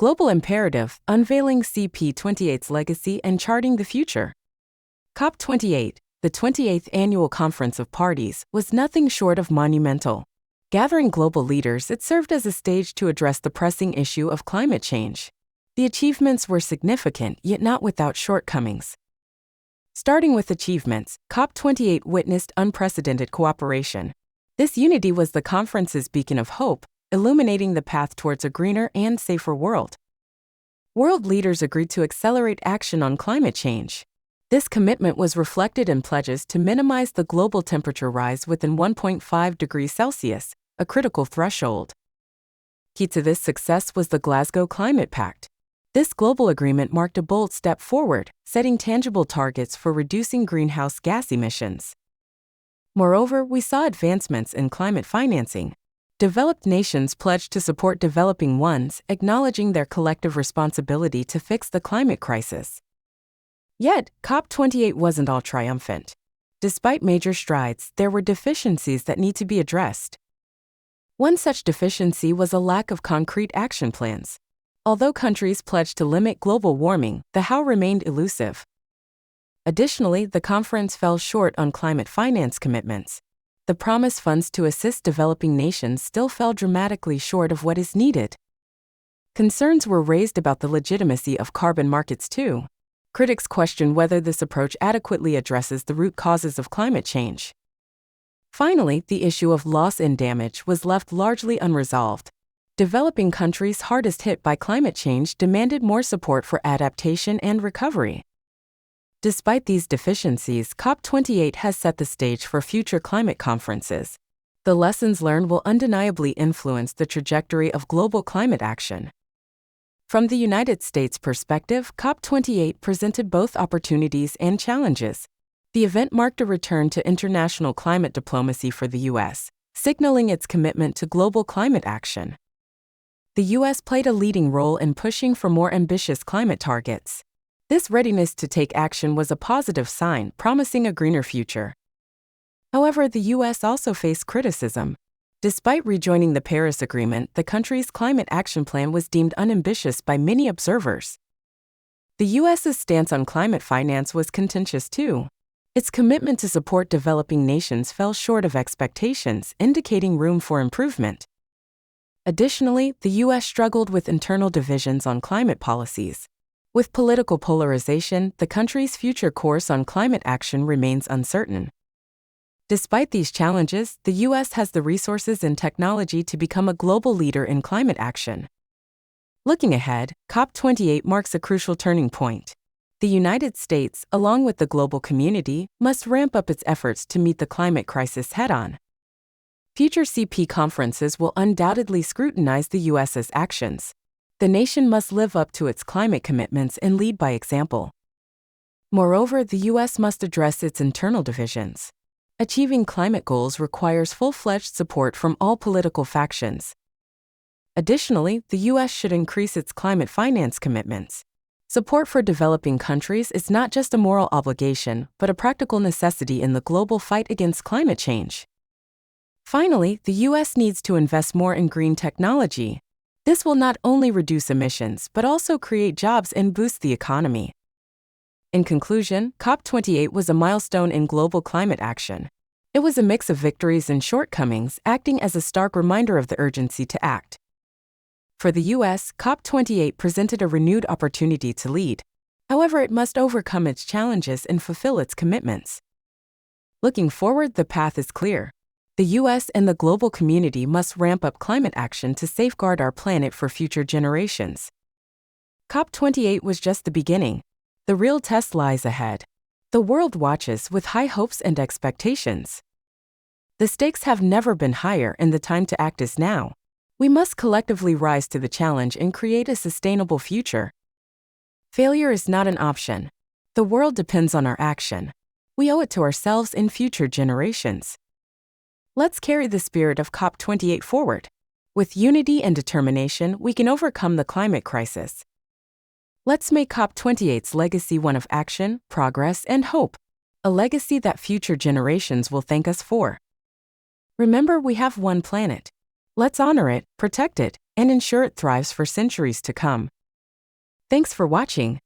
Global Imperative, Unveiling COP28's Legacy and Charting the Future. COP28, the 28th Annual Conference of Parties, was nothing short of monumental. Gathering global leaders, it served as a stage to address the pressing issue of climate change. The achievements were significant, yet not without shortcomings. Starting with achievements, COP28 witnessed unprecedented cooperation. This unity was the conference's beacon of hope, illuminating the path towards a greener and safer world. World leaders agreed to accelerate action on climate change. This commitment was reflected in pledges to minimize the global temperature rise within 1.5 degrees Celsius, a critical threshold. Key to this success was the Glasgow Climate Pact. This global agreement marked a bold step forward, setting tangible targets for reducing greenhouse gas emissions. Moreover, we saw advancements in climate financing. Developed nations pledged to support developing ones, acknowledging their collective responsibility to fix the climate crisis. Yet, COP28 wasn't all triumphant. Despite major strides, there were deficiencies that need to be addressed. One such deficiency was a lack of concrete action plans. Although countries pledged to limit global warming, the how remained elusive. Additionally, the conference fell short on climate finance commitments. The promised funds to assist developing nations still fell dramatically short of what is needed. Concerns were raised about the legitimacy of carbon markets too. Critics questioned whether this approach adequately addresses the root causes of climate change. Finally, the issue of loss and damage was left largely unresolved. Developing countries hardest hit by climate change demanded more support for adaptation and recovery. Despite these deficiencies, COP28 has set the stage for future climate conferences. The lessons learned will undeniably influence the trajectory of global climate action. From the United States' perspective, COP28 presented both opportunities and challenges. The event marked a return to international climate diplomacy for the U.S., signaling its commitment to global climate action. The U.S. played a leading role in pushing for more ambitious climate targets. This readiness to take action was a positive sign, promising a greener future. However, the U.S. also faced criticism. Despite rejoining the Paris Agreement, the country's climate action plan was deemed unambitious by many observers. The U.S.'s stance on climate finance was contentious too. Its commitment to support developing nations fell short of expectations, indicating room for improvement. Additionally, the U.S. struggled with internal divisions on climate policies. With political polarization, the country's future course on climate action remains uncertain. Despite these challenges, the U.S. has the resources and technology to become a global leader in climate action. Looking ahead, COP28 marks a crucial turning point. The United States, along with the global community, must ramp up its efforts to meet the climate crisis head-on. Future CP conferences will undoubtedly scrutinize the U.S.'s actions. The nation must live up to its climate commitments and lead by example. Moreover, the U.S. must address its internal divisions. Achieving climate goals requires full-fledged support from all political factions. Additionally, the U.S. should increase its climate finance commitments. Support for developing countries is not just a moral obligation, but a practical necessity in the global fight against climate change. Finally, the U.S. needs to invest more in green technology. This will not only reduce emissions, but also create jobs and boost the economy. In conclusion, COP28 was a milestone in global climate action. It was a mix of victories and shortcomings, acting as a stark reminder of the urgency to act. For the U.S., COP28 presented a renewed opportunity to lead. However, it must overcome its challenges and fulfill its commitments. Looking forward, the path is clear. The U.S. and the global community must ramp up climate action to safeguard our planet for future generations. COP28 was just the beginning. The real test lies ahead. The world watches with high hopes and expectations. The stakes have never been higher, and the time to act is now. We must collectively rise to the challenge and create a sustainable future. Failure is not an option. The world depends on our action. We owe it to ourselves and future generations. Let's carry the spirit of COP28 forward. With unity and determination, we can overcome the climate crisis. Let's make COP28's legacy one of action, progress, and hope. A legacy that future generations will thank us for. Remember, we have one planet. Let's honor it, protect it, and ensure it thrives for centuries to come. Thanks for watching.